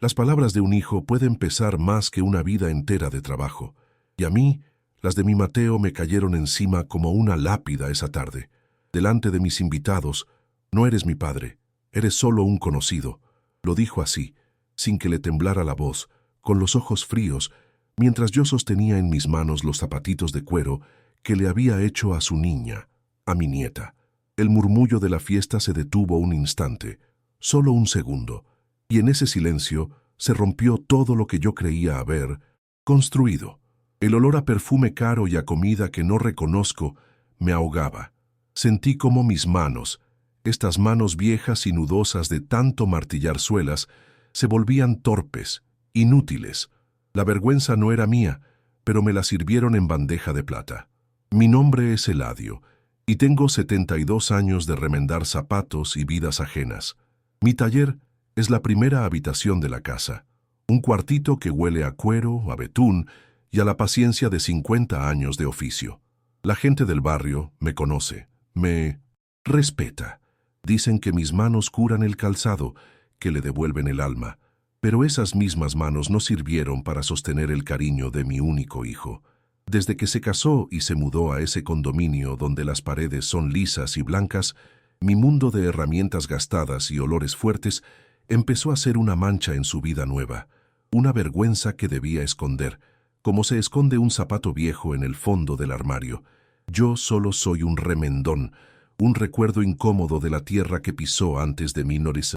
Las palabras de un hijo pueden pesar más que una vida entera de trabajo, y a mí, las de mi Mateo me cayeron encima como una lápida esa tarde. Delante de mis invitados, no eres mi padre, eres solo un conocido. Lo dijo así, sin que le temblara la voz, con los ojos fríos, mientras yo sostenía en mis manos los zapatitos de cuero que le había hecho a su niña, a mi nieta. El murmullo de la fiesta se detuvo un instante, solo un segundo, y en ese silencio se rompió todo lo que yo creía haber construido. El olor a perfume caro y a comida que no reconozco me ahogaba. Sentí como mis manos, estas manos viejas y nudosas de tanto martillar suelas, se volvían torpes, inútiles. La vergüenza no era mía, pero me la sirvieron en bandeja de plata. Mi nombre es Eladio, y tengo 72 años de remendar zapatos y vidas ajenas. Mi taller es la primera habitación de la casa, un cuartito que huele a cuero, a betún y a la paciencia de 50 años de oficio. La gente del barrio me conoce, me respeta. Dicen que mis manos curan el calzado, que le devuelven el alma, pero esas mismas manos no sirvieron para sostener el cariño de mi único hijo. Desde que se casó y se mudó a ese condominio donde las paredes son lisas y blancas, mi mundo de herramientas gastadas y olores fuertes empezó a ser una mancha en su vida nueva, una vergüenza que debía esconder, como se esconde un zapato viejo en el fondo del armario. Yo solo soy un remendón, un recuerdo incómodo de la tierra que pisó antes de mi nariz.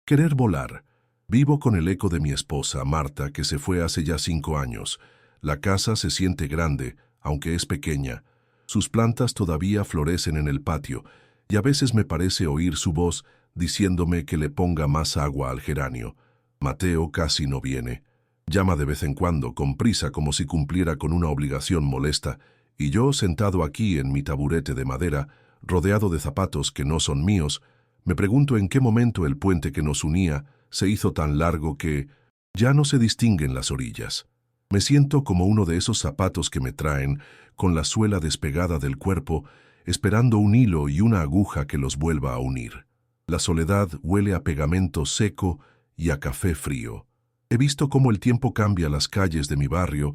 Querer volar. Vivo con el eco de mi esposa, Marta, que se fue hace ya 5 años. La casa se siente grande, aunque es pequeña. Sus plantas todavía florecen en el patio, y a veces me parece oír su voz diciéndome que le ponga más agua al geranio. Mateo casi no viene. Llama de vez en cuando, con prisa, como si cumpliera con una obligación molesta, y yo, sentado aquí en mi taburete de madera, rodeado de zapatos que no son míos, me pregunto en qué momento el puente que nos unía se hizo tan largo que ya no se distinguen las orillas. Me siento como uno de esos zapatos que me traen, con la suela despegada del cuerpo, esperando un hilo y una aguja que los vuelva a unir. La soledad huele a pegamento seco y a café frío. He visto cómo el tiempo cambia las calles de mi barrio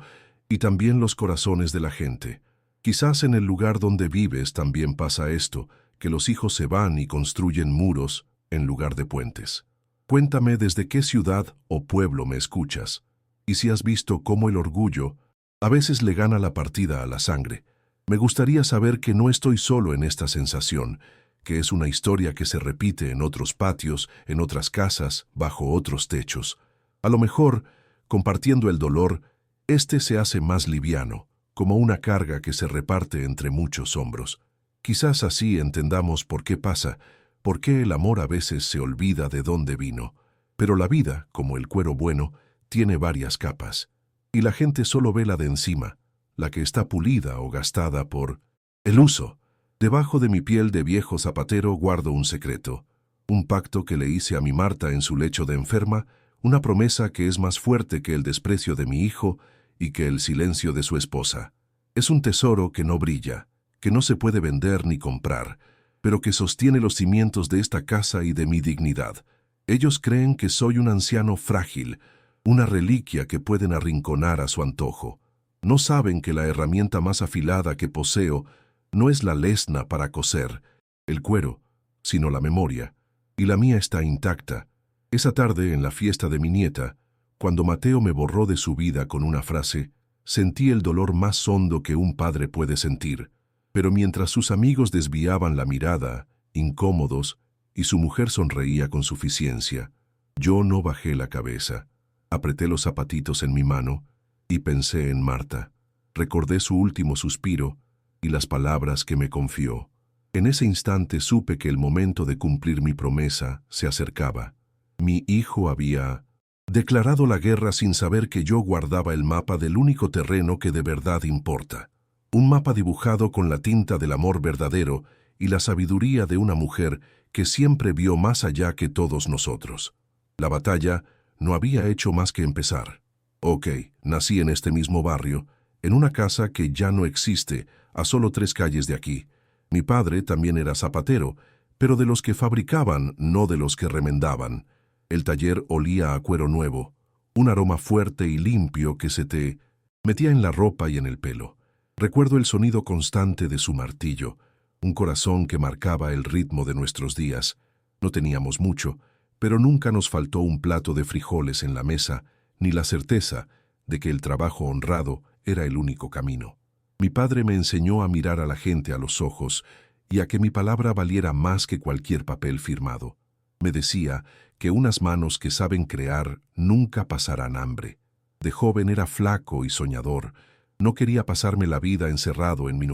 y también los corazones de la gente. Quizás en el lugar donde vives también pasa esto, que los hijos se van y construyen muros en lugar de puentes. Cuéntame desde qué ciudad o pueblo me escuchas, y si has visto cómo el orgullo a veces le gana la partida a la sangre. Me gustaría saber que no estoy solo en esta sensación, que es una historia que se repite en otros patios, en otras casas, bajo otros techos. A lo mejor, compartiendo el dolor, este se hace más liviano, como una carga que se reparte entre muchos hombros. Quizás así entendamos por qué pasa, por qué el amor a veces se olvida de dónde vino. Pero la vida, como el cuero bueno, tiene varias capas, y la gente solo ve la de encima, la que está pulida o gastada por el uso. Debajo de mi piel de viejo zapatero guardo un secreto, un pacto que le hice a mi Marta en su lecho de enferma, una promesa que es más fuerte que el desprecio de mi hijo y que el silencio de su esposa. Es un tesoro que no brilla, que no se puede vender ni comprar, pero que sostiene los cimientos de esta casa y de mi dignidad. Ellos creen que soy un anciano frágil, una reliquia que pueden arrinconar a su antojo. No saben que la herramienta más afilada que poseo no es la lesna para coser, el cuero, sino la memoria, y la mía está intacta. Esa tarde, en la fiesta de mi nieta, cuando Mateo me borró de su vida con una frase, sentí el dolor más hondo que un padre puede sentir. Pero mientras sus amigos desviaban la mirada, incómodos, y su mujer sonreía con suficiencia, yo no bajé la cabeza. Apreté los zapatitos en mi mano y pensé en Marta. Recordé su último suspiro y las palabras que me confió. En ese instante supe que el momento de cumplir mi promesa se acercaba. Mi hijo había declarado la guerra sin saber que yo guardaba el mapa del único terreno que de verdad importa. Un mapa dibujado con la tinta del amor verdadero y la sabiduría de una mujer que siempre vio más allá que todos nosotros. La batalla no había hecho más que empezar. Nací en este mismo barrio, en una casa que ya no existe, a solo 3 calles de aquí. Mi padre también era zapatero, pero de los que fabricaban, no de los que remendaban. El taller olía a cuero nuevo, un aroma fuerte y limpio que se te metía en la ropa y en el pelo. Recuerdo el sonido constante de su martillo, un corazón que marcaba el ritmo de nuestros días. No teníamos mucho, pero nunca nos faltó un plato de frijoles en la mesa, ni la certeza de que el trabajo honrado era el único camino. Mi padre me enseñó a mirar a la gente a los ojos y a que mi palabra valiera más que cualquier papel firmado. Me decía que unas manos que saben crear nunca pasarán hambre. De joven era flaco y soñador. No quería pasarme la vida encerrado en mi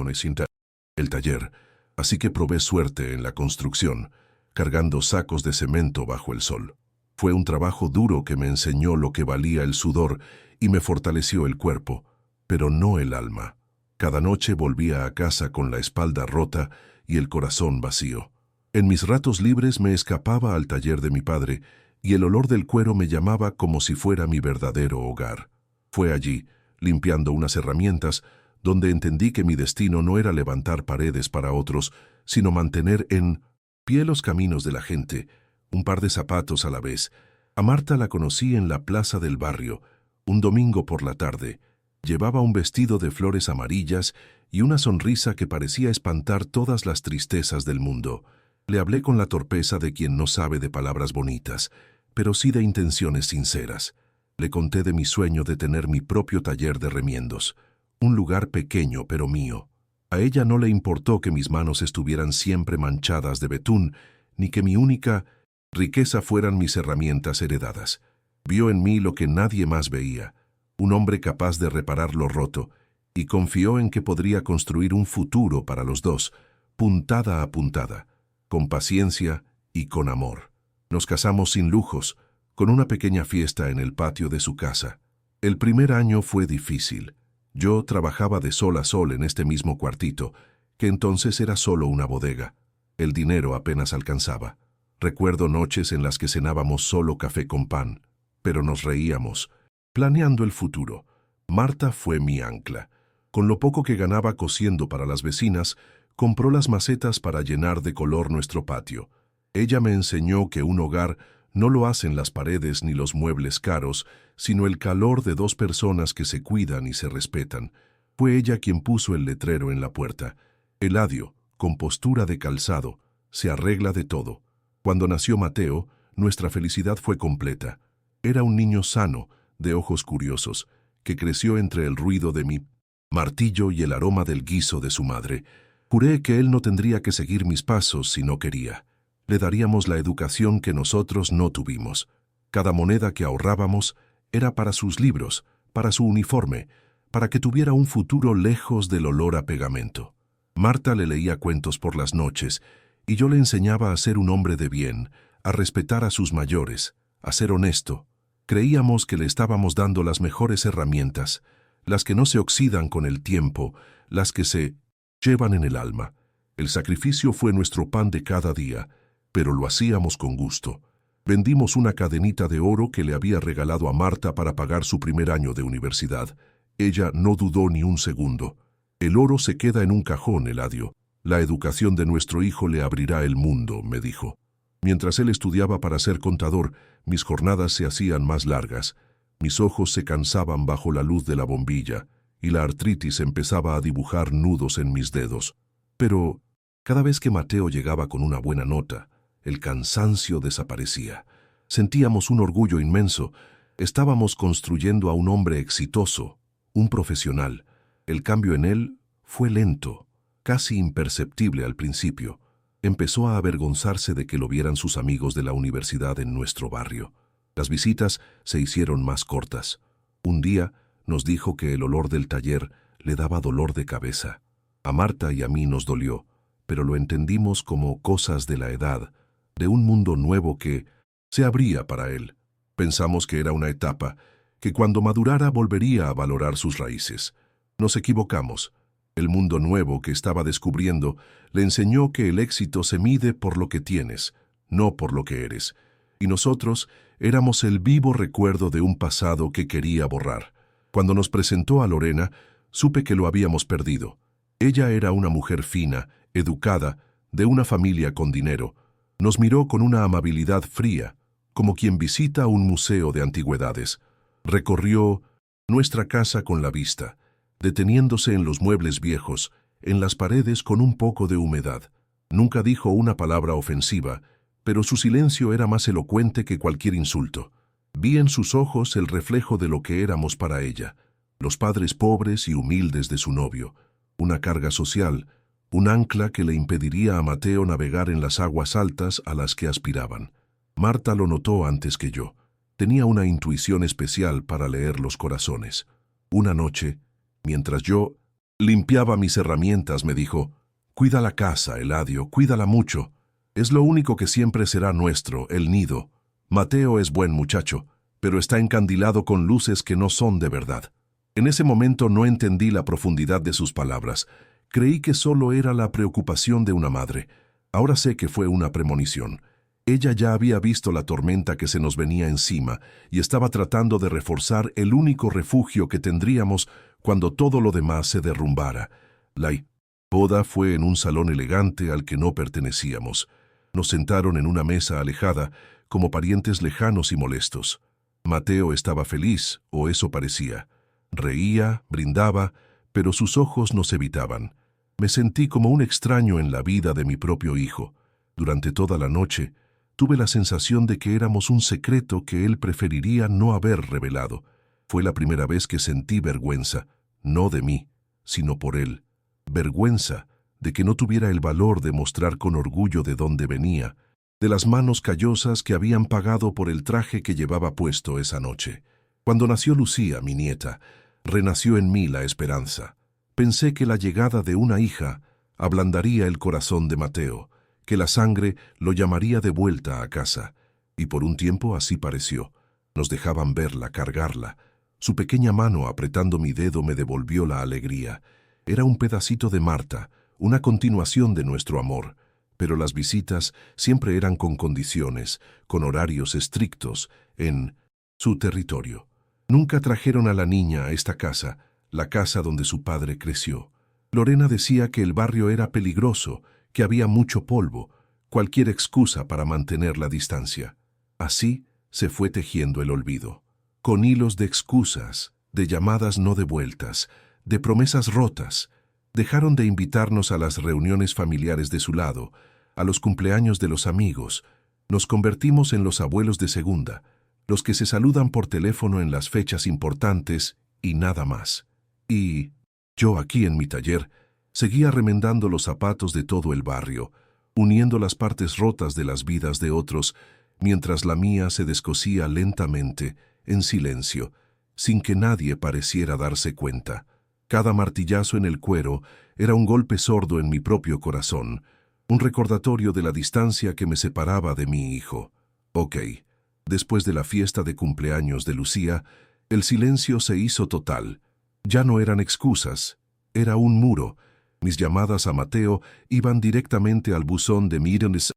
el taller, así que probé suerte en la construcción, cargando sacos de cemento bajo el sol. Fue un trabajo duro que me enseñó lo que valía el sudor y me fortaleció el cuerpo, pero no el alma. Cada noche volvía a casa con la espalda rota y el corazón vacío. En mis ratos libres me escapaba al taller de mi padre y el olor del cuero me llamaba como si fuera mi verdadero hogar. Fue allí, limpiando unas herramientas, donde entendí que mi destino no era levantar paredes para otros, sino mantener en pie los caminos de la gente, un par de zapatos a la vez. A Marta la conocí en la plaza del barrio, un domingo por la tarde. Llevaba un vestido de flores amarillas y una sonrisa que parecía espantar todas las tristezas del mundo. Le hablé con la torpeza de quien no sabe de palabras bonitas, pero sí de intenciones sinceras. Le conté de mi sueño de tener mi propio taller de remiendos, un lugar pequeño pero mío. A ella no le importó que mis manos estuvieran siempre manchadas de betún, ni que mi única riqueza fueran mis herramientas heredadas. Vio en mí lo que nadie más veía, un hombre capaz de reparar lo roto, y confió en que podría construir un futuro para los dos, puntada a puntada, con paciencia y con amor. Nos casamos sin lujos, con una pequeña fiesta en el patio de su casa. El primer año fue difícil. Yo trabajaba de sol a sol en este mismo cuartito, que entonces era solo una bodega. El dinero apenas alcanzaba. Recuerdo noches en las que cenábamos solo café con pan, pero nos reíamos, planeando el futuro. Marta fue mi ancla. Con lo poco que ganaba cosiendo para las vecinas, compró las macetas para llenar de color nuestro patio. Ella me enseñó que un hogar no lo hacen las paredes ni los muebles caros, sino el calor de dos personas que se cuidan y se respetan. Fue ella quien puso el letrero en la puerta. Eladio, con postura de calzado, se arregla de todo. Cuando nació Mateo, nuestra felicidad fue completa. Era un niño sano, de ojos curiosos, que creció entre el ruido de mi martillo y el aroma del guiso de su madre. Juré que él no tendría que seguir mis pasos si no quería. Le daríamos la educación que nosotros no tuvimos. Cada moneda que ahorrábamos era para sus libros, para su uniforme, para que tuviera un futuro lejos del olor a pegamento. Marta le leía cuentos por las noches, y yo le enseñaba a ser un hombre de bien, a respetar a sus mayores, a ser honesto. Creíamos que le estábamos dando las mejores herramientas, las que no se oxidan con el tiempo, las que se llevan en el alma. El sacrificio fue nuestro pan de cada día, pero lo hacíamos con gusto. Vendimos una cadenita de oro que le había regalado a Marta para pagar su primer año de universidad. Ella no dudó ni un segundo. El oro se queda en un cajón, Eladio. La educación de nuestro hijo le abrirá el mundo, me dijo. Mientras él estudiaba para ser contador, mis jornadas se hacían más largas. Mis ojos se cansaban bajo la luz de la bombilla, y la artritis empezaba a dibujar nudos en mis dedos. Pero cada vez que Mateo llegaba con una buena nota, el cansancio desaparecía. Sentíamos un orgullo inmenso. Estábamos construyendo a un hombre exitoso, un profesional. El cambio en él fue lento, casi imperceptible al principio. Empezó a avergonzarse de que lo vieran sus amigos de la universidad en nuestro barrio. Las visitas se hicieron más cortas. Un día nos dijo que el olor del taller le daba dolor de cabeza. A Marta y a mí nos dolió, pero lo entendimos como cosas de la edad, de un mundo nuevo que se abría para él. Pensamos que era una etapa, que cuando madurara volvería a valorar sus raíces. Nos equivocamos. El mundo nuevo que estaba descubriendo le enseñó que el éxito se mide por lo que tienes, no por lo que eres. Y nosotros éramos el vivo recuerdo de un pasado que quería borrar. Cuando nos presentó a Lorena, supe que lo habíamos perdido. Ella era una mujer fina, educada, de una familia con dinero. Nos miró con una amabilidad fría, como quien visita un museo de antigüedades. Recorrió nuestra casa con la vista, deteniéndose en los muebles viejos, en las paredes con un poco de humedad. Nunca dijo una palabra ofensiva, pero su silencio era más elocuente que cualquier insulto. Vi en sus ojos el reflejo de lo que éramos para ella, los padres pobres y humildes de su novio, una carga social, un ancla que le impediría a Mateo navegar en las aguas altas a las que aspiraban. Marta lo notó antes que yo. Tenía una intuición especial para leer los corazones. Una noche, mientras yo limpiaba mis herramientas, me dijo: «Cuida la casa, Eladio, cuídala mucho. Es lo único que siempre será nuestro, el nido. Mateo es buen muchacho, pero está encandilado con luces que no son de verdad». En ese momento no entendí la profundidad de sus palabras. Creí que solo era la preocupación de una madre. Ahora sé que fue una premonición. Ella ya había visto la tormenta que se nos venía encima y estaba tratando de reforzar el único refugio que tendríamos cuando todo lo demás se derrumbara. La boda fue en un salón elegante al que no pertenecíamos. Nos sentaron en una mesa alejada, como parientes lejanos y molestos. Mateo estaba feliz, o eso parecía. Reía, brindaba, pero sus ojos nos evitaban. Me sentí como un extraño en la vida de mi propio hijo. Durante toda la noche, tuve la sensación de que éramos un secreto que él preferiría no haber revelado. Fue la primera vez que sentí vergüenza, no de mí, sino por él. Vergüenza de que no tuviera el valor de mostrar con orgullo de dónde venía, de las manos callosas que habían pagado por el traje que llevaba puesto esa noche. Cuando nació Lucía, mi nieta, renació en mí la esperanza. Pensé que la llegada de una hija ablandaría el corazón de Mateo, que la sangre lo llamaría de vuelta a casa. Y por un tiempo así pareció. Nos dejaban verla, cargarla. Su pequeña mano apretando mi dedo me devolvió la alegría. Era un pedacito de Marta, una continuación de nuestro amor. Pero las visitas siempre eran con condiciones, con horarios estrictos, en su territorio. Nunca trajeron a la niña a esta casa, la casa donde su padre creció. Lorena decía que el barrio era peligroso, que había mucho polvo, cualquier excusa para mantener la distancia. Así se fue tejiendo el olvido, con hilos de excusas, de llamadas no devueltas, de promesas rotas. Dejaron de invitarnos a las reuniones familiares de su lado, a los cumpleaños de los amigos. Nos convertimos en los abuelos de segunda, los que se saludan por teléfono en las fechas importantes y nada más. Y yo aquí en mi taller seguía remendando los zapatos de todo el barrio, uniendo las partes rotas de las vidas de otros, mientras la mía se descosía lentamente, en silencio, sin que nadie pareciera darse cuenta. Cada martillazo en el cuero era un golpe sordo en mi propio corazón, un recordatorio de la distancia que me separaba de mi hijo. Ok. Después de la fiesta de cumpleaños de Lucía, el silencio se hizo total. Ya no eran excusas, era un muro. Mis llamadas a Mateo iban directamente al buzón de Míren's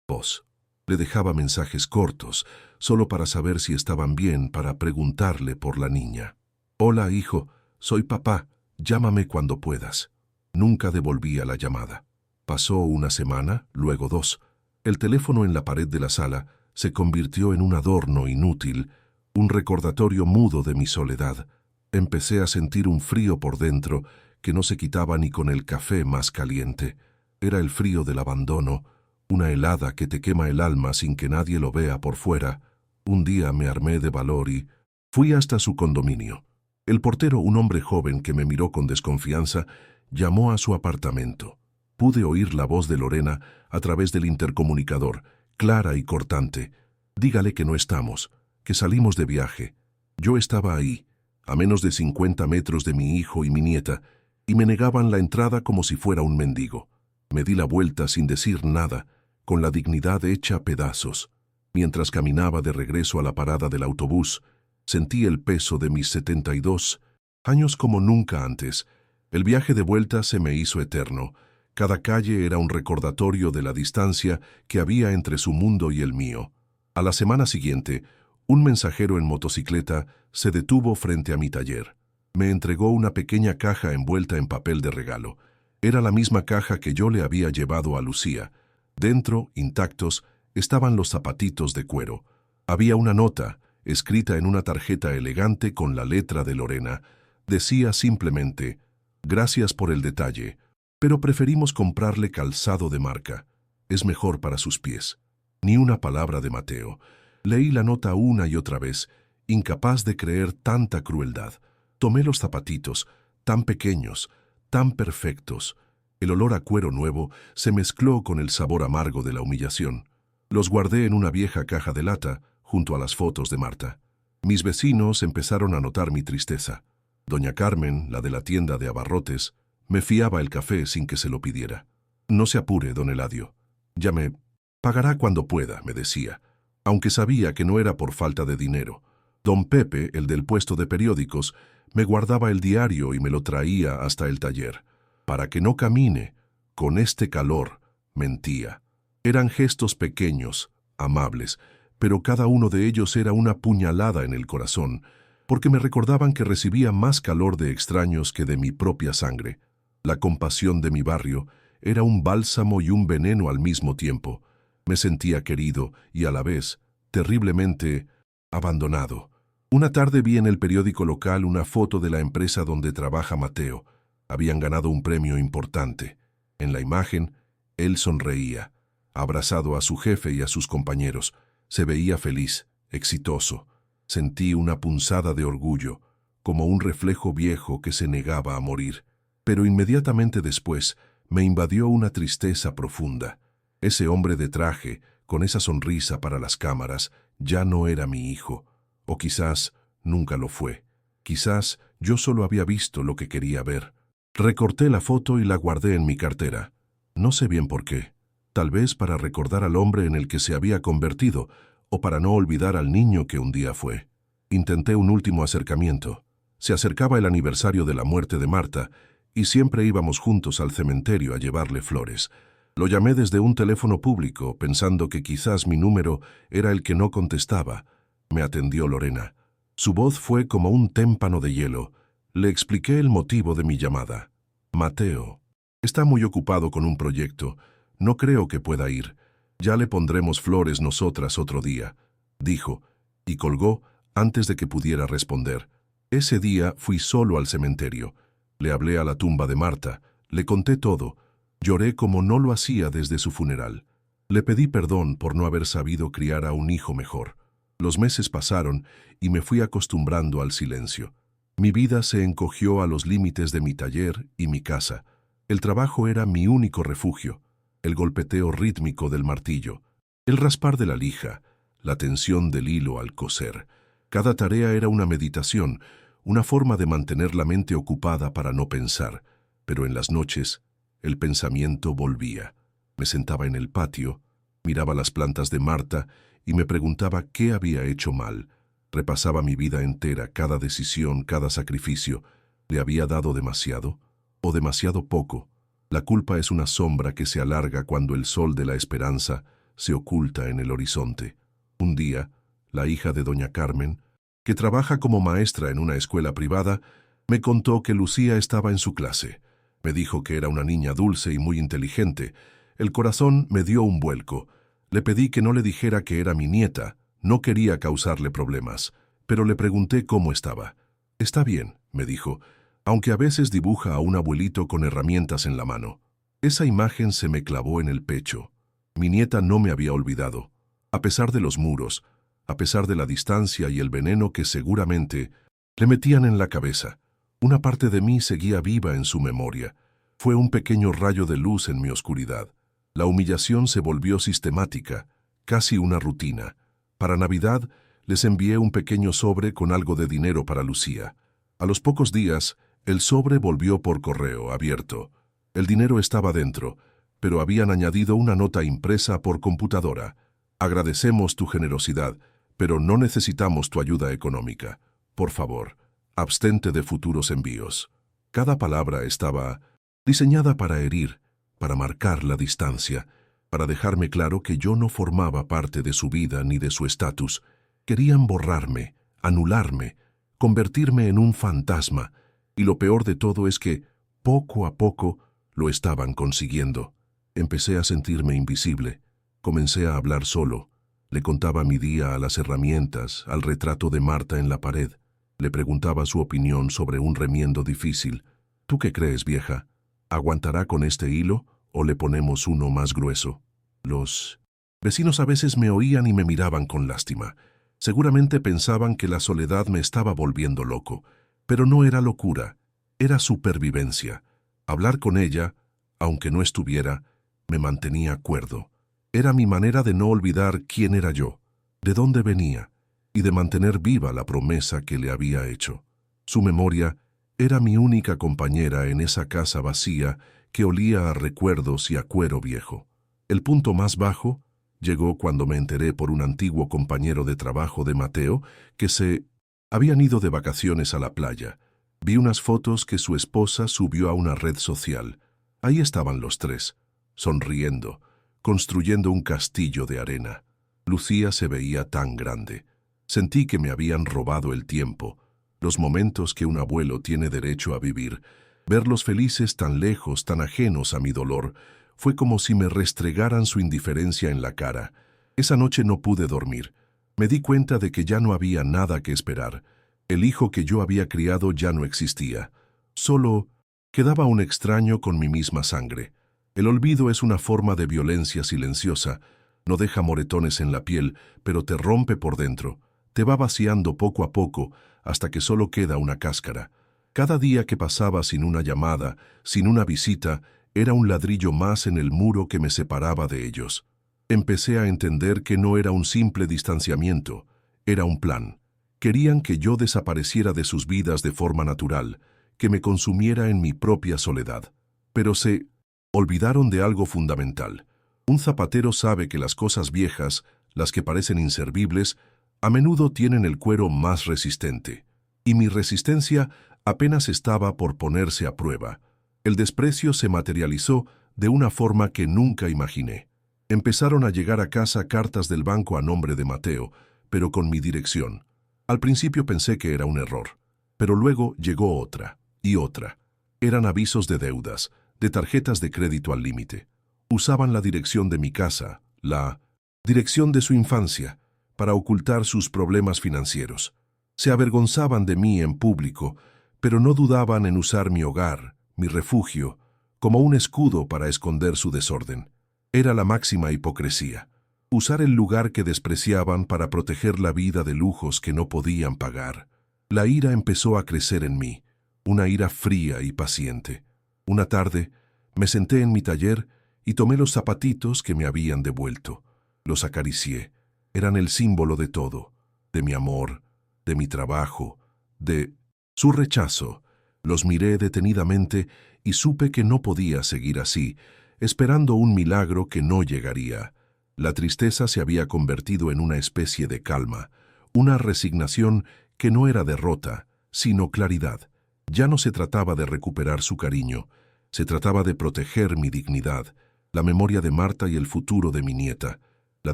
voz. Le dejaba mensajes cortos, solo para saber si estaban bien, para preguntarle por la niña. «Hola, hijo, soy papá, llámame cuando puedas». Nunca devolvía la llamada. Pasó una semana, luego 2. El teléfono en la pared de la sala se convirtió en un adorno inútil, un recordatorio mudo de mi soledad. Empecé a sentir un frío por dentro que no se quitaba ni con el café más caliente. Era el frío del abandono, una helada que te quema el alma sin que nadie lo vea por fuera. Un día me armé de valor y fui hasta su condominio. El portero, un hombre joven que me miró con desconfianza, llamó a su apartamento. Pude oír la voz de Lorena a través del intercomunicador, clara y cortante. «Dígale que no estamos, que salimos de viaje». Yo estaba ahí, a menos de 50 metros de mi hijo y mi nieta, y me negaban la entrada como si fuera un mendigo. Me di la vuelta sin decir nada, con la dignidad hecha pedazos. Mientras caminaba de regreso a la parada del autobús, sentí el peso de mis 72 años como nunca antes. El viaje de vuelta se me hizo eterno. Cada calle era un recordatorio de la distancia que había entre su mundo y el mío. A la semana siguiente, un mensajero en motocicleta se detuvo frente a mi taller. Me entregó una pequeña caja envuelta en papel de regalo. Era la misma caja que yo le había llevado a Lucía. Dentro, intactos, estaban los zapatitos de cuero. Había una nota, escrita en una tarjeta elegante con la letra de Lorena. Decía simplemente: «Gracias por el detalle, pero preferimos comprarle calzado de marca. Es mejor para sus pies». Ni una palabra de Mateo. Leí la nota una y otra vez, incapaz de creer tanta crueldad. Tomé los zapatitos, tan pequeños, tan perfectos. El olor a cuero nuevo se mezcló con el sabor amargo de la humillación. Los guardé en una vieja caja de lata, junto a las fotos de Marta. Mis vecinos empezaron a notar mi tristeza. Doña Carmen, la de la tienda de abarrotes, me fiaba el café sin que se lo pidiera. «No se apure, don Eladio. Ya me pagará cuando pueda», me decía, aunque sabía que no era por falta de dinero. Don Pepe, el del puesto de periódicos, me guardaba el diario y me lo traía hasta el taller. «Para que no camine con este calor», mentía. Eran gestos pequeños, amables, pero cada uno de ellos era una puñalada en el corazón, porque me recordaban que recibía más calor de extraños que de mi propia sangre. La compasión de mi barrio era un bálsamo y un veneno al mismo tiempo. Me sentía querido y a la vez terriblemente abandonado. Una tarde vi en el periódico local una foto de la empresa donde trabaja Mateo. Habían ganado un premio importante. En la imagen, él sonreía, abrazado a su jefe y a sus compañeros. Se veía feliz, exitoso. Sentí una punzada de orgullo, como un reflejo viejo que se negaba a morir. Pero inmediatamente después me invadió una tristeza profunda. Ese hombre de traje, con esa sonrisa para las cámaras, ya no era mi hijo. O quizás nunca lo fue. Quizás yo solo había visto lo que quería ver. Recorté la foto y la guardé en mi cartera. No sé bien por qué. Tal vez para recordar al hombre en el que se había convertido, o para no olvidar al niño que un día fue. Intenté un último acercamiento. Se acercaba el aniversario de la muerte de Marta, y siempre íbamos juntos al cementerio a llevarle flores. Lo llamé desde un teléfono público, pensando que quizás mi número era el que no contestaba. Me atendió Lorena. Su voz fue como un témpano de hielo. Le expliqué el motivo de mi llamada. «Mateo está muy ocupado con un proyecto. No creo que pueda ir. Ya le pondremos flores nosotras otro día», dijo, y colgó antes de que pudiera responder. Ese día fui solo al cementerio. Le hablé a la tumba de Marta, le conté todo. Lloré como no lo hacía desde su funeral. Le pedí perdón por no haber sabido criar a un hijo mejor. Los meses pasaron y me fui acostumbrando al silencio. Mi vida se encogió a los límites de mi taller y mi casa. El trabajo era mi único refugio. El golpeteo rítmico del martillo, el raspar de la lija, la tensión del hilo al coser. Cada tarea era una meditación, una forma de mantener la mente ocupada para no pensar. Pero en las noches, el pensamiento volvía. Me sentaba en el patio, miraba las plantas de Marta y me preguntaba qué había hecho mal. Repasaba mi vida entera, cada decisión, cada sacrificio. ¿Le había dado demasiado o demasiado poco? La culpa es una sombra que se alarga cuando el sol de la esperanza se oculta en el horizonte. Un día, la hija de doña Carmen, que trabaja como maestra en una escuela privada, me contó que Lucía estaba en su clase. Me dijo que era una niña dulce y muy inteligente. El corazón me dio un vuelco. Le pedí que no le dijera que era mi nieta. No quería causarle problemas, pero le pregunté cómo estaba. «Está bien», me dijo, aunque a veces dibuja a un abuelito con herramientas en la mano. Esa imagen se me clavó en el pecho. Mi nieta no me había olvidado. A pesar de los muros, a pesar de la distancia y el veneno que seguramente le metían en la cabeza, una parte de mí seguía viva en su memoria. Fue un pequeño rayo de luz en mi oscuridad. La humillación se volvió sistemática, casi una rutina. Para Navidad les envié un pequeño sobre con algo de dinero para Lucía. A los pocos días, el sobre volvió por correo abierto. El dinero estaba dentro, pero habían añadido una nota impresa por computadora. «Agradecemos tu generosidad, pero no necesitamos tu ayuda económica. Por favor, abstente de futuros envíos». Cada palabra estaba diseñada para herir, para marcar la distancia, para dejarme claro que yo no formaba parte de su vida ni de su estatus. Querían borrarme, anularme, convertirme en un fantasma, y lo peor de todo es que, poco a poco, lo estaban consiguiendo. Empecé a sentirme invisible, comencé a hablar solo. Le contaba mi día a las herramientas, al retrato de Marta en la pared. Le preguntaba su opinión sobre un remiendo difícil. ¿Tú qué crees, vieja? ¿Aguantará con este hilo o le ponemos uno más grueso? Los vecinos a veces me oían y me miraban con lástima. Seguramente pensaban que la soledad me estaba volviendo loco, pero no era locura, era supervivencia. Hablar con ella, aunque no estuviera, me mantenía cuerdo. Era mi manera de no olvidar quién era yo, de dónde venía, y de mantener viva la promesa que le había hecho. Su memoria era mi única compañera en esa casa vacía que olía a recuerdos y a cuero viejo. El punto más bajo llegó cuando me enteré por un antiguo compañero de trabajo de Mateo que se habían ido de vacaciones a la playa. Vi unas fotos que su esposa subió a una red social. Ahí estaban los tres, sonriendo, construyendo un castillo de arena. Lucía se veía tan grande. Sentí que me habían robado el tiempo, los momentos que un abuelo tiene derecho a vivir. Verlos felices tan lejos, tan ajenos a mi dolor, fue como si me restregaran su indiferencia en la cara. Esa noche no pude dormir. Me di cuenta de que ya no había nada que esperar. El hijo que yo había criado ya no existía. Solo quedaba un extraño con mi misma sangre. El olvido es una forma de violencia silenciosa. No deja moretones en la piel, pero te rompe por dentro. Te va vaciando poco a poco hasta que solo queda una cáscara. Cada día que pasaba sin una llamada, sin una visita, era un ladrillo más en el muro que me separaba de ellos. Empecé a entender que no era un simple distanciamiento, era un plan. Querían que yo desapareciera de sus vidas de forma natural, que me consumiera en mi propia soledad. Pero se olvidaron de algo fundamental. Un zapatero sabe que las cosas viejas, las que parecen inservibles, a menudo tienen el cuero más resistente. Y mi resistencia apenas estaba por ponerse a prueba. El desprecio se materializó de una forma que nunca imaginé. Empezaron a llegar a casa cartas del banco a nombre de Mateo, pero con mi dirección. Al principio pensé que era un error, pero luego llegó otra y otra. Eran avisos de deudas, de tarjetas de crédito al límite. Usaban la dirección de mi casa, la dirección de su infancia, para ocultar sus problemas financieros. Se avergonzaban de mí en público, pero no dudaban en usar mi hogar, mi refugio, como un escudo para esconder su desorden. Era la máxima hipocresía. Usar el lugar que despreciaban para proteger la vida de lujos que no podían pagar. La ira empezó a crecer en mí, una ira fría y paciente. Una tarde, me senté en mi taller y tomé los zapatitos que me habían devuelto. Los acaricié. Eran el símbolo de todo, de mi amor, de mi trabajo, de su rechazo. Los miré detenidamente y supe que no podía seguir así, esperando un milagro que no llegaría. La tristeza se había convertido en una especie de calma, una resignación que no era derrota, sino claridad. Ya no se trataba de recuperar su cariño, se trataba de proteger mi dignidad, la memoria de Marta y el futuro de mi nieta. La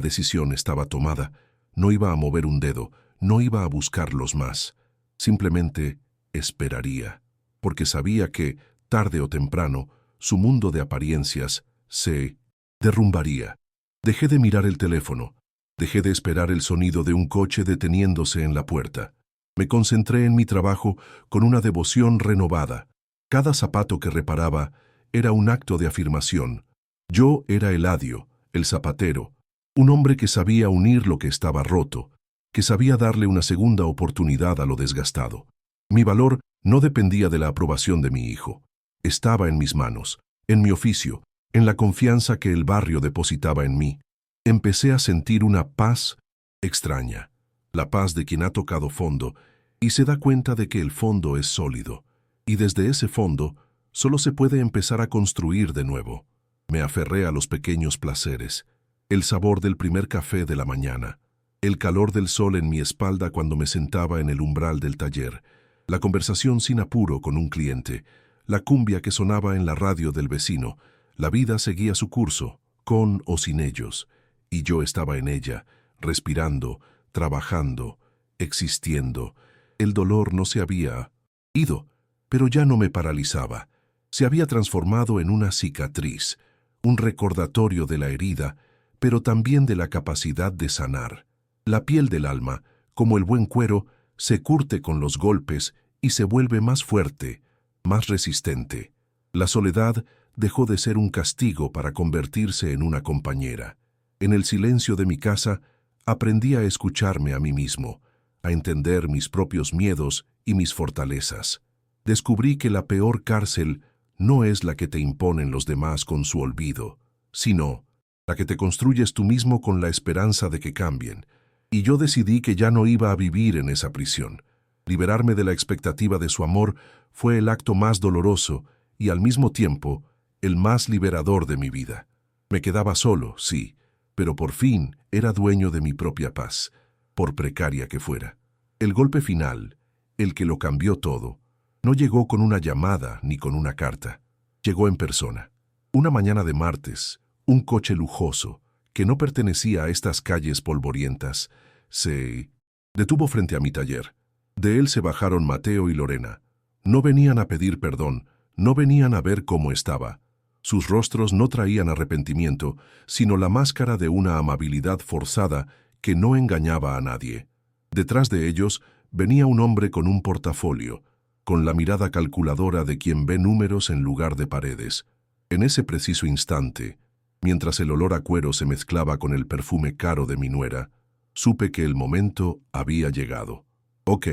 decisión estaba tomada. No iba a mover un dedo, no iba a buscarlos más. Simplemente esperaría, porque sabía que, tarde o temprano, su mundo de apariencias se derrumbaría. Dejé de mirar el teléfono. Dejé de esperar el sonido de un coche deteniéndose en la puerta. Me concentré en mi trabajo con una devoción renovada. Cada zapato que reparaba era un acto de afirmación. Yo era Eladio, el zapatero, un hombre que sabía unir lo que estaba roto, que sabía darle una segunda oportunidad a lo desgastado. Mi valor no dependía de la aprobación de mi hijo. Estaba en mis manos, en mi oficio, en la confianza que el barrio depositaba en mí. Empecé a sentir una paz extraña, la paz de quien ha tocado fondo y se da cuenta de que el fondo es sólido, y desde ese fondo solo se puede empezar a construir de nuevo. Me aferré a los pequeños placeres, el sabor del primer café de la mañana, el calor del sol en mi espalda cuando me sentaba en el umbral del taller, la conversación sin apuro con un cliente, la cumbia que sonaba en la radio del vecino. La vida seguía su curso, con o sin ellos, y yo estaba en ella, respirando, trabajando, existiendo. El dolor no se había ido, pero ya no me paralizaba. Se había transformado en una cicatriz, un recordatorio de la herida, pero también de la capacidad de sanar. La piel del alma, como el buen cuero, se curte con los golpes y se vuelve más fuerte, más resistente. La soledad dejó de ser un castigo para convertirse en una compañera. En el silencio de mi casa, aprendí a escucharme a mí mismo, a entender mis propios miedos y mis fortalezas. Descubrí que la peor cárcel no es la que te imponen los demás con su olvido, sino la que te construyes tú mismo con la esperanza de que cambien. Y yo decidí que ya no iba a vivir en esa prisión. Liberarme de la expectativa de su amor fue el acto más doloroso y al mismo tiempo el más liberador de mi vida. Me quedaba solo, sí, pero por fin era dueño de mi propia paz, por precaria que fuera. El golpe final, el que lo cambió todo, no llegó con una llamada ni con una carta. Llegó en persona. Una mañana de martes, un coche lujoso, que no pertenecía a estas calles polvorientas, se detuvo frente a mi taller. De él se bajaron Mateo y Lorena. No venían a pedir perdón, no venían a ver cómo estaba. Sus rostros no traían arrepentimiento, sino la máscara de una amabilidad forzada que no engañaba a nadie. Detrás de ellos venía un hombre con un portafolio, con la mirada calculadora de quien ve números en lugar de paredes. En ese preciso instante, mientras el olor a cuero se mezclaba con el perfume caro de mi nuera, supe que el momento había llegado. Ok,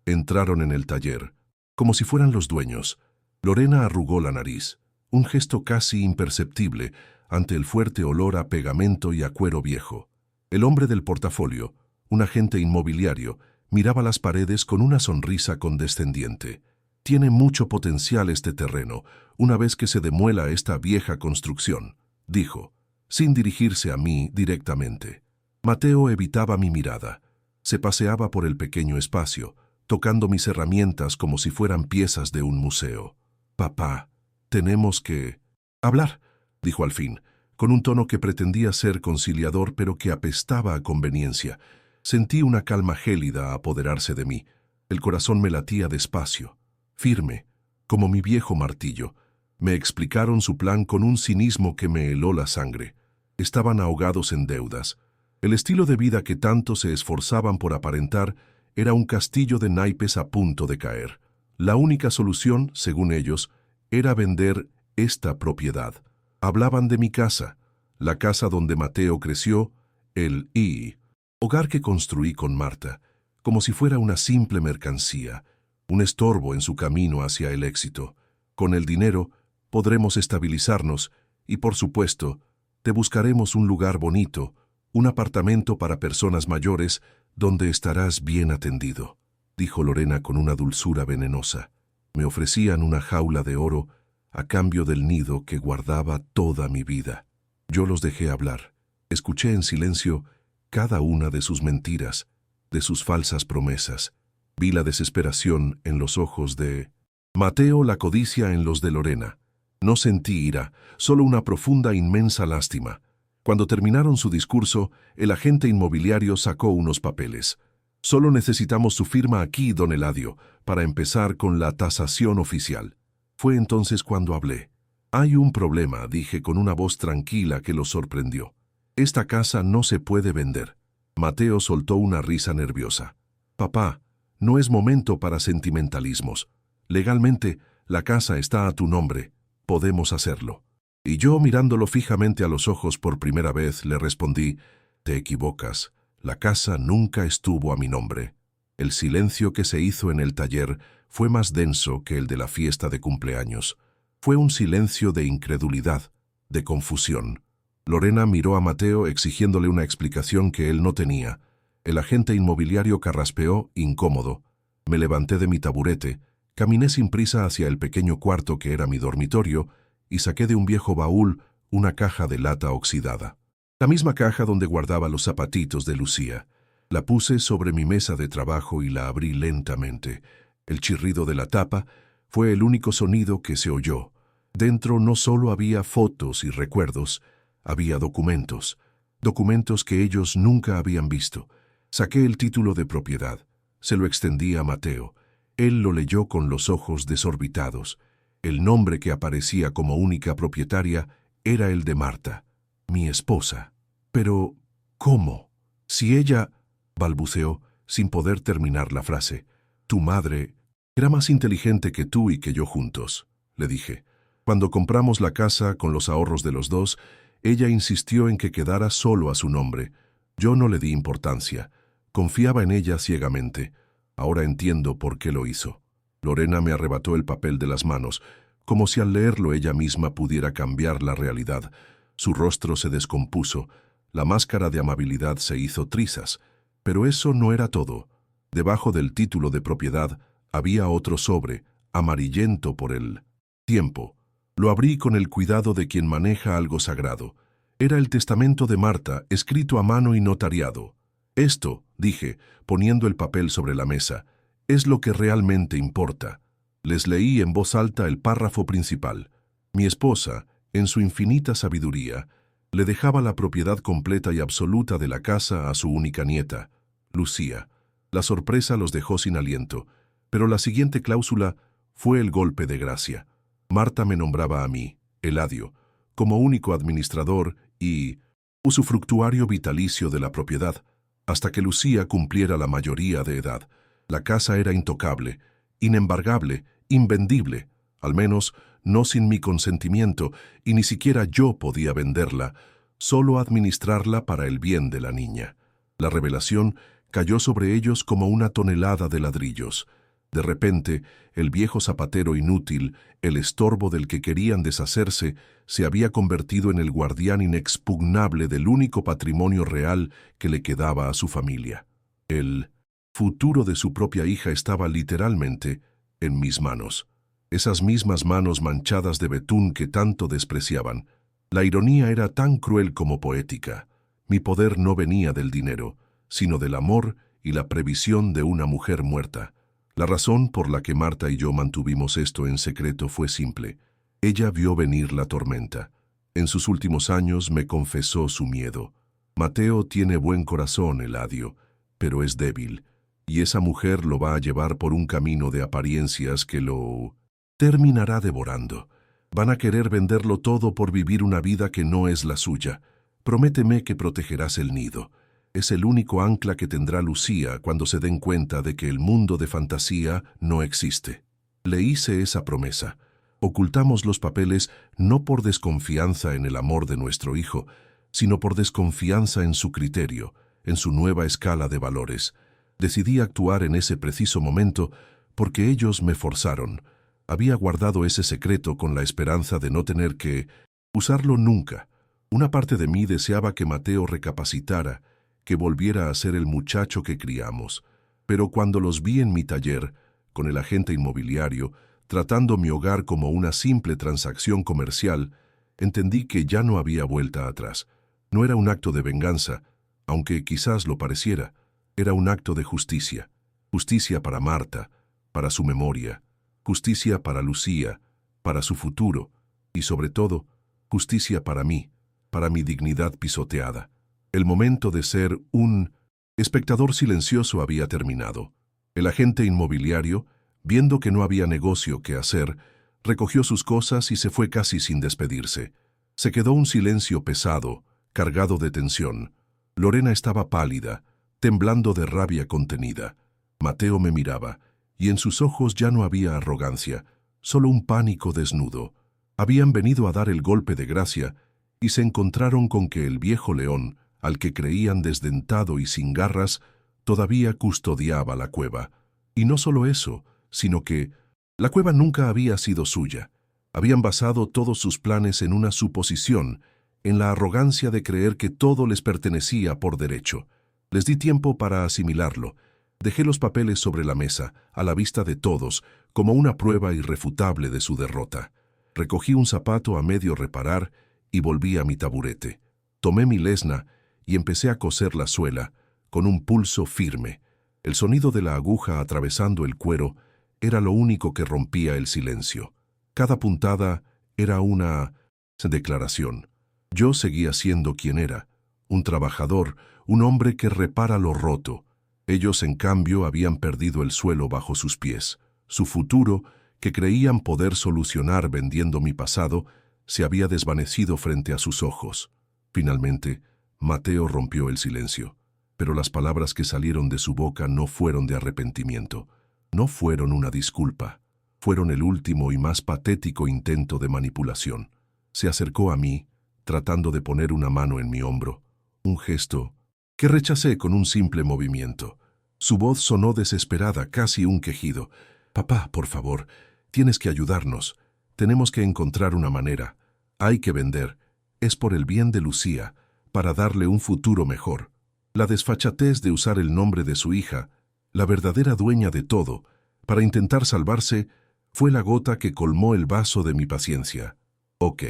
entraron en el taller, como si fueran los dueños. Lorena arrugó la nariz, un gesto casi imperceptible ante el fuerte olor a pegamento y a cuero viejo. El hombre del portafolio, un agente inmobiliario, miraba las paredes con una sonrisa condescendiente. Tiene mucho potencial este terreno, una vez que se demuela esta vieja construcción, dijo, sin dirigirse a mí directamente. Mateo evitaba mi mirada. Se paseaba por el pequeño espacio, tocando mis herramientas como si fueran piezas de un museo. Papá, tenemos que hablar, dijo al fin, con un tono que pretendía ser conciliador pero que apestaba a conveniencia. Sentí una calma gélida apoderarse de mí. El corazón me latía despacio, firme, como mi viejo martillo. Me explicaron su plan con un cinismo que me heló la sangre. Estaban ahogados en deudas. El estilo de vida que tanto se esforzaban por aparentar era un castillo de naipes a punto de caer. La única solución, según ellos, era vender esta propiedad. Hablaban de mi casa, la casa donde Mateo creció, el hogar que construí con Marta, como si fuera una simple mercancía, un estorbo en su camino hacia el éxito. Con el dinero podremos estabilizarnos y, por supuesto, te buscaremos un lugar bonito, un apartamento para personas mayores donde estarás bien atendido, dijo Lorena con una dulzura venenosa. Me ofrecían una jaula de oro a cambio del nido que guardaba toda mi vida. Yo los dejé hablar. Escuché en silencio cada una de sus mentiras, de sus falsas promesas. Vi la desesperación en los ojos de Mateo, la codicia en los de Lorena. No sentí ira, solo una profunda, inmensa lástima. Cuando terminaron su discurso, el agente inmobiliario sacó unos papeles. Solo necesitamos su firma aquí, don Eladio, para empezar con la tasación oficial. Fue entonces cuando hablé. Hay un problema, dije con una voz tranquila que los sorprendió. Esta casa no se puede vender. Mateo soltó una risa nerviosa. Papá, no es momento para sentimentalismos. Legalmente, la casa está a tu nombre. Podemos hacerlo. Y yo, mirándolo fijamente a los ojos por primera vez, le respondí, te equivocas. La casa nunca estuvo a mi nombre. El silencio que se hizo en el taller fue más denso que el de la fiesta de cumpleaños. Fue un silencio de incredulidad, de confusión. Lorena miró a Mateo exigiéndole una explicación que él no tenía. El agente inmobiliario carraspeó, incómodo. Me levanté de mi taburete, caminé sin prisa hacia el pequeño cuarto que era mi dormitorio y saqué de un viejo baúl una caja de lata oxidada. La misma caja donde guardaba los zapatitos de Lucía. La puse sobre mi mesa de trabajo y la abrí lentamente. El chirrido de la tapa fue el único sonido que se oyó. Dentro no solo había fotos y recuerdos, había documentos, documentos que ellos nunca habían visto. Saqué el título de propiedad, se lo extendí a Mateo. Él lo leyó con los ojos desorbitados. El nombre que aparecía como única propietaria era el de Marta, mi esposa. Pero, ¿cómo? Si ella, balbuceó, sin poder terminar la frase. Tu madre era más inteligente que tú y que yo juntos, le dije. Cuando compramos la casa con los ahorros de los dos, ella insistió en que quedara solo a su nombre. Yo no le di importancia. Confiaba en ella ciegamente. Ahora entiendo por qué lo hizo. Lorena me arrebató el papel de las manos, como si al leerlo ella misma pudiera cambiar la realidad. Su rostro se descompuso, la máscara de amabilidad se hizo trizas. Pero eso no era todo. Debajo del título de propiedad había otro sobre, amarillento por el tiempo. Lo abrí con el cuidado de quien maneja algo sagrado. Era el testamento de Marta, escrito a mano y notariado. Esto, dije, poniendo el papel sobre la mesa, es lo que realmente importa. Les leí en voz alta el párrafo principal. Mi esposa, en su infinita sabiduría, le dejaba la propiedad completa y absoluta de la casa a su única nieta, Lucía. La sorpresa los dejó sin aliento, pero la siguiente cláusula fue el golpe de gracia. Marta me nombraba a mí, Eladio, como único administrador y usufructuario vitalicio de la propiedad, hasta que Lucía cumpliera la mayoría de edad. La casa era intocable, inembargable, invendible, al menos no sin mi consentimiento, y ni siquiera yo podía venderla, solo administrarla para el bien de la niña. La revelación cayó sobre ellos como una tonelada de ladrillos. De repente, el viejo zapatero inútil, el estorbo del que querían deshacerse, se había convertido en el guardián inexpugnable del único patrimonio real que le quedaba a su familia. El futuro de su propia hija estaba literalmente en mis manos. Esas mismas manos manchadas de betún que tanto despreciaban. La ironía era tan cruel como poética. Mi poder no venía del dinero, sino del amor y la previsión de una mujer muerta. La razón por la que Marta y yo mantuvimos esto en secreto fue simple. Ella vio venir la tormenta. En sus últimos años me confesó su miedo. Mateo tiene buen corazón, Eladio, pero es débil, y esa mujer lo va a llevar por un camino de apariencias que lo terminará devorando. Van a querer venderlo todo por vivir una vida que no es la suya. Prométeme que protegerás el nido. Es el único ancla que tendrá Lucía cuando se den cuenta de que el mundo de fantasía no existe. Le hice esa promesa. Ocultamos los papeles no por desconfianza en el amor de nuestro hijo, sino por desconfianza en su criterio, en su nueva escala de valores. Decidí actuar en ese preciso momento porque ellos me forzaron. Había guardado ese secreto con la esperanza de no tener que usarlo nunca. Una parte de mí deseaba que Mateo recapacitara, que volviera a ser el muchacho que criamos. Pero cuando los vi en mi taller, con el agente inmobiliario, tratando mi hogar como una simple transacción comercial, entendí que ya no había vuelta atrás. No era un acto de venganza, aunque quizás lo pareciera. Era un acto de justicia. Justicia para Marta, para su memoria, justicia para Lucía, para su futuro, y sobre todo, justicia para mí, para mi dignidad pisoteada. El momento de ser un espectador silencioso había terminado. El agente inmobiliario, viendo que no había negocio que hacer, recogió sus cosas y se fue casi sin despedirse. Se quedó un silencio pesado, cargado de tensión. Lorena estaba pálida, temblando de rabia contenida. Mateo me miraba, y en sus ojos ya no había arrogancia, solo un pánico desnudo. Habían venido a dar el golpe de gracia, y se encontraron con que el viejo león, al que creían desdentado y sin garras, todavía custodiaba la cueva. Y no solo eso, sino que la cueva nunca había sido suya. Habían basado todos sus planes en una suposición, en la arrogancia de creer que todo les pertenecía por derecho. Les di tiempo para asimilarlo. Dejé los papeles sobre la mesa, a la vista de todos, como una prueba irrefutable de su derrota. Recogí un zapato a medio reparar y volví a mi taburete. Tomé mi lesna y empecé a coser la suela, con un pulso firme. El sonido de la aguja atravesando el cuero era lo único que rompía el silencio. Cada puntada era una declaración. Yo seguía siendo quien era, un trabajador, un hombre que repara lo roto. Ellos, en cambio, habían perdido el suelo bajo sus pies. Su futuro, que creían poder solucionar vendiendo mi pasado, se había desvanecido frente a sus ojos. Finalmente, Mateo rompió el silencio, pero las palabras que salieron de su boca no fueron de arrepentimiento, no fueron una disculpa, fueron el último y más patético intento de manipulación. Se acercó a mí, tratando de poner una mano en mi hombro, un gesto que rechacé con un simple movimiento. Su voz sonó desesperada, casi un quejido. «Papá, por favor, tienes que ayudarnos. Tenemos que encontrar una manera. Hay que vender. Es por el bien de Lucía, para darle un futuro mejor». La desfachatez de usar el nombre de su hija, la verdadera dueña de todo, para intentar salvarse, fue la gota que colmó el vaso de mi paciencia. Ok.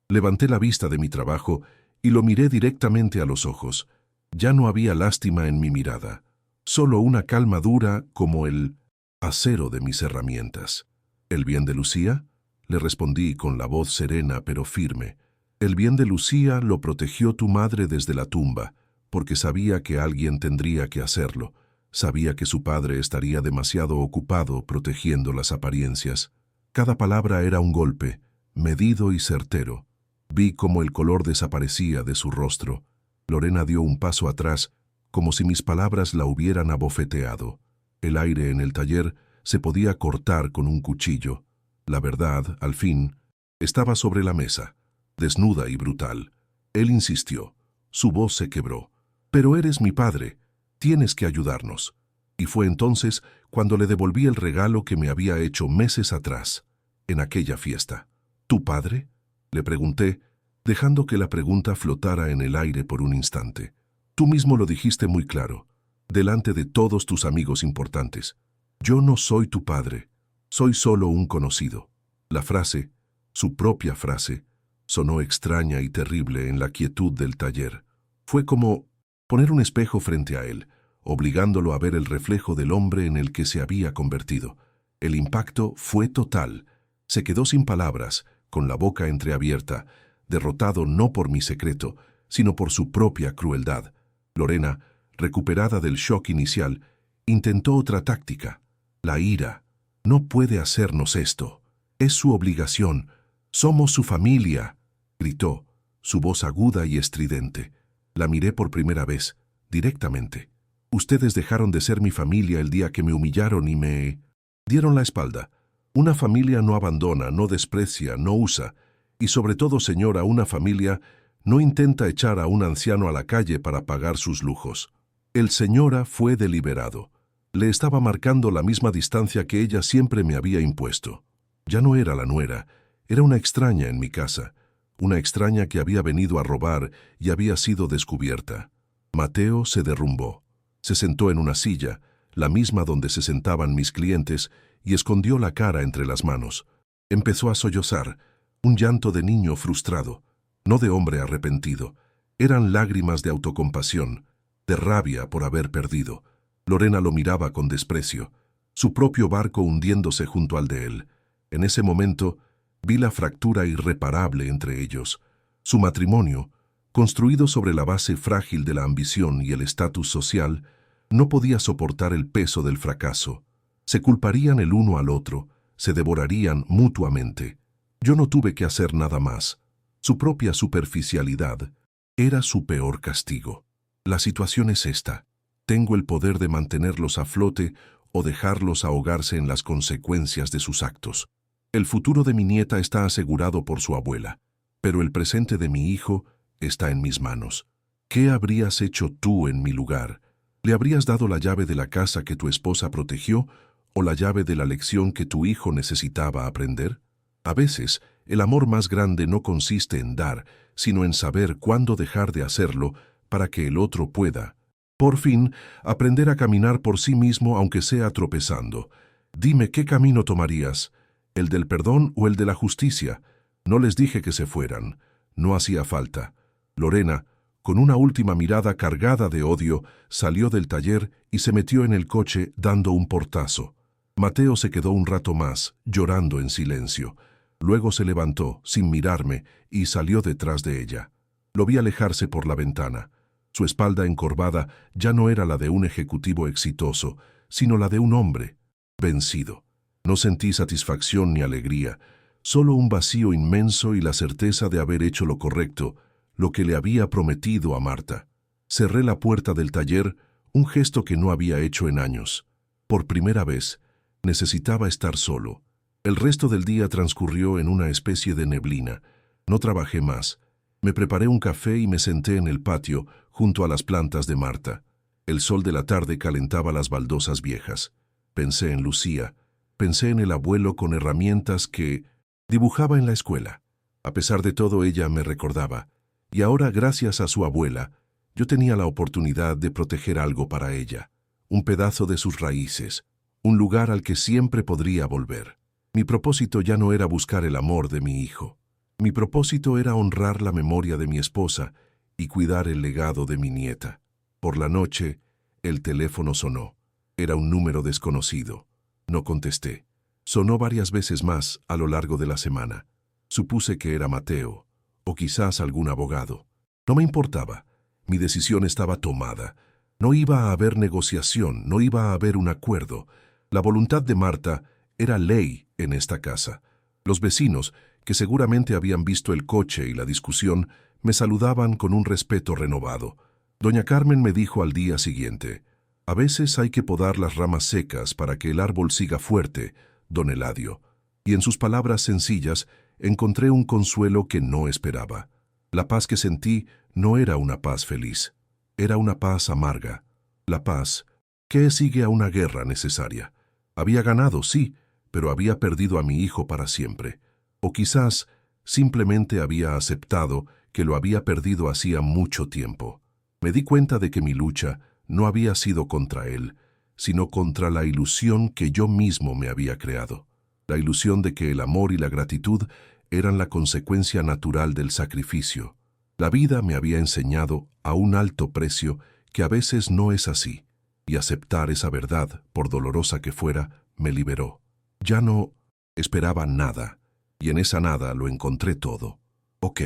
Levanté la vista de mi trabajo y lo miré directamente a los ojos. Ya no había lástima en mi mirada, solo una calma dura como el acero de mis herramientas. ¿El bien de Lucía? Le respondí con la voz serena pero firme. El bien de Lucía lo protegió tu madre desde la tumba, porque sabía que alguien tendría que hacerlo. Sabía que su padre estaría demasiado ocupado protegiendo las apariencias. Cada palabra era un golpe, medido y certero. Vi cómo el color desaparecía de su rostro. Lorena dio un paso atrás, como si mis palabras la hubieran abofeteado. El aire en el taller se podía cortar con un cuchillo. La verdad, al fin, estaba sobre la mesa, desnuda y brutal. Él insistió. Su voz se quebró. «Pero eres mi padre. Tienes que ayudarnos». Y fue entonces cuando le devolví el regalo que me había hecho meses atrás, en aquella fiesta. «¿Tu padre?», le pregunté, dejando que la pregunta flotara en el aire por un instante. «Tú mismo lo dijiste muy claro, delante de todos tus amigos importantes. Yo no soy tu padre, soy solo un conocido». La frase, su propia frase, sonó extraña y terrible en la quietud del taller. Fue como poner un espejo frente a él, obligándolo a ver el reflejo del hombre en el que se había convertido. El impacto fue total. Se quedó sin palabras, con la boca entreabierta, derrotado no por mi secreto, sino por su propia crueldad. Lorena, recuperada del shock inicial, intentó otra táctica. La ira. «No puede hacernos esto. Es su obligación. Somos su familia», gritó, su voz aguda y estridente. La miré por primera vez, directamente. «Ustedes dejaron de ser mi familia el día que me humillaron y me dieron la espalda. Una familia no abandona, no desprecia, no usa. Y sobre todo, señora, una familia no intenta echar a un anciano a la calle para pagar sus lujos». El señora fue deliberado. Le estaba marcando la misma distancia que ella siempre me había impuesto. Ya no era la nuera, era una extraña en mi casa. Una extraña que había venido a robar y había sido descubierta. Mateo se derrumbó. Se sentó en una silla, la misma donde se sentaban mis clientes, y escondió la cara entre las manos. Empezó a sollozar, un llanto de niño frustrado, no de hombre arrepentido. Eran lágrimas de autocompasión, de rabia por haber perdido. Lorena lo miraba con desprecio, su propio barco hundiéndose junto al de él. En ese momento, vi la fractura irreparable entre ellos. Su matrimonio, construido sobre la base frágil de la ambición y el estatus social, no podía soportar el peso del fracaso. Se culparían el uno al otro, se devorarían mutuamente. Yo no tuve que hacer nada más. Su propia superficialidad era su peor castigo. La situación es esta. Tengo el poder de mantenerlos a flote o dejarlos ahogarse en las consecuencias de sus actos. El futuro de mi nieta está asegurado por su abuela, pero el presente de mi hijo está en mis manos. ¿Qué habrías hecho tú en mi lugar? ¿Le habrías dado la llave de la casa que tu esposa protegió o la llave de la lección que tu hijo necesitaba aprender? A veces, el amor más grande no consiste en dar, sino en saber cuándo dejar de hacerlo para que el otro pueda, por fin, aprender a caminar por sí mismo aunque sea tropezando. Dime, ¿qué camino tomarías? ¿El del perdón o el de la justicia? No les dije que se fueran. No hacía falta. Lorena, con una última mirada cargada de odio, salió del taller y se metió en el coche dando un portazo. Mateo se quedó un rato más, llorando en silencio. Luego se levantó, sin mirarme, y salió detrás de ella. Lo vi alejarse por la ventana. Su espalda encorvada ya no era la de un ejecutivo exitoso, sino la de un hombre vencido. No sentí satisfacción ni alegría, solo un vacío inmenso y la certeza de haber hecho lo correcto, lo que le había prometido a Marta. Cerré la puerta del taller, un gesto que no había hecho en años. Por primera vez, necesitaba estar solo. El resto del día transcurrió en una especie de neblina. No trabajé más. Me preparé un café y me senté en el patio, junto a las plantas de Marta. El sol de la tarde calentaba las baldosas viejas. Pensé en Lucía. Pensé en el abuelo con herramientas que dibujaba en la escuela. A pesar de todo, ella me recordaba. Y ahora, gracias a su abuela, yo tenía la oportunidad de proteger algo para ella. Un pedazo de sus raíces. Un lugar al que siempre podría volver. Mi propósito ya no era buscar el amor de mi hijo. Mi propósito era honrar la memoria de mi esposa y cuidar el legado de mi nieta. Por la noche, el teléfono sonó. Era un número desconocido. No contesté. Sonó varias veces más a lo largo de la semana. Supuse que era Mateo, o quizás algún abogado. No me importaba. Mi decisión estaba tomada. No iba a haber negociación, no iba a haber un acuerdo. La voluntad de Marta era ley en esta casa. Los vecinos, que seguramente habían visto el coche y la discusión, me saludaban con un respeto renovado. Doña Carmen me dijo al día siguiente: «A veces hay que podar las ramas secas para que el árbol siga fuerte, don Eladio». Y en sus palabras sencillas encontré un consuelo que no esperaba. La paz que sentí no era una paz feliz, era una paz amarga. La paz que sigue a una guerra necesaria. Había ganado, sí, pero había perdido a mi hijo para siempre. O quizás simplemente había aceptado que lo había perdido hacía mucho tiempo. Me di cuenta de que mi lucha no había sido contra él, sino contra la ilusión que yo mismo me había creado. La ilusión de que el amor y la gratitud eran la consecuencia natural del sacrificio. La vida me había enseñado a un alto precio que a veces no es así, y aceptar esa verdad, por dolorosa que fuera, me liberó. Ya no esperaba nada, y en esa nada lo encontré todo. Ok.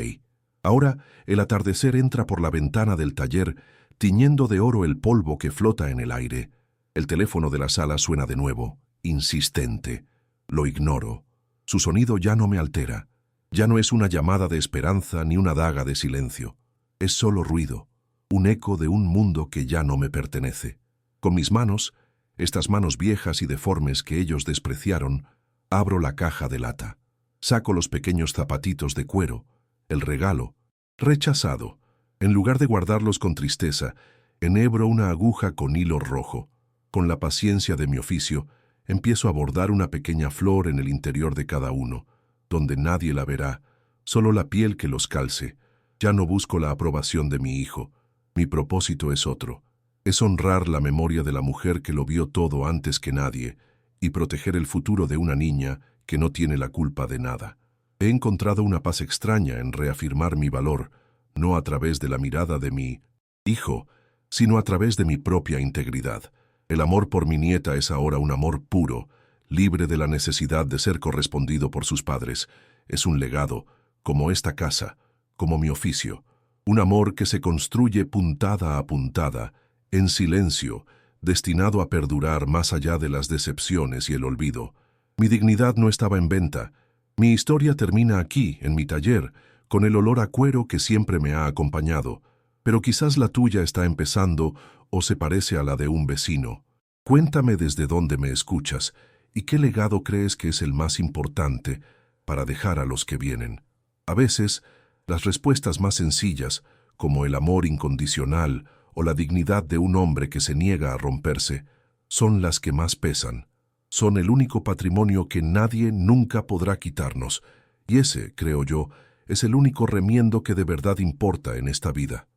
Ahora el atardecer entra por la ventana del taller, tiñendo de oro el polvo que flota en el aire. El teléfono de la sala suena de nuevo, insistente. Lo ignoro. Su sonido ya no me altera. Ya no es una llamada de esperanza ni una daga de silencio. Es solo ruido, un eco de un mundo que ya no me pertenece. Con mis manos, estas manos viejas y deformes que ellos despreciaron, abro la caja de lata. Saco los pequeños zapatitos de cuero, el regalo, rechazado. En lugar de guardarlos con tristeza, enhebro una aguja con hilo rojo. Con la paciencia de mi oficio, empiezo a bordar una pequeña flor en el interior de cada uno, donde nadie la verá, solo la piel que los calce. Ya no busco la aprobación de mi hijo. Mi propósito es otro. Es honrar la memoria de la mujer que lo vio todo antes que nadie y proteger el futuro de una niña que no tiene la culpa de nada. He encontrado una paz extraña en reafirmar mi valor, no a través de la mirada de mi hijo, sino a través de mi propia integridad. El amor por mi nieta es ahora un amor puro, libre de la necesidad de ser correspondido por sus padres. Es un legado, como esta casa, como mi oficio. Un amor que se construye puntada a puntada, en silencio, destinado a perdurar más allá de las decepciones y el olvido. Mi dignidad no estaba en venta. Mi historia termina aquí, en mi taller, con el olor a cuero que siempre me ha acompañado. Pero quizás la tuya está empezando o se parece a la de un vecino. Cuéntame desde dónde me escuchas y qué legado crees que es el más importante para dejar a los que vienen. A veces, las respuestas más sencillas, como el amor incondicional o la dignidad de un hombre que se niega a romperse, son las que más pesan. Son el único patrimonio que nadie nunca podrá quitarnos, y ese, creo yo, es el único remiendo que de verdad importa en esta vida.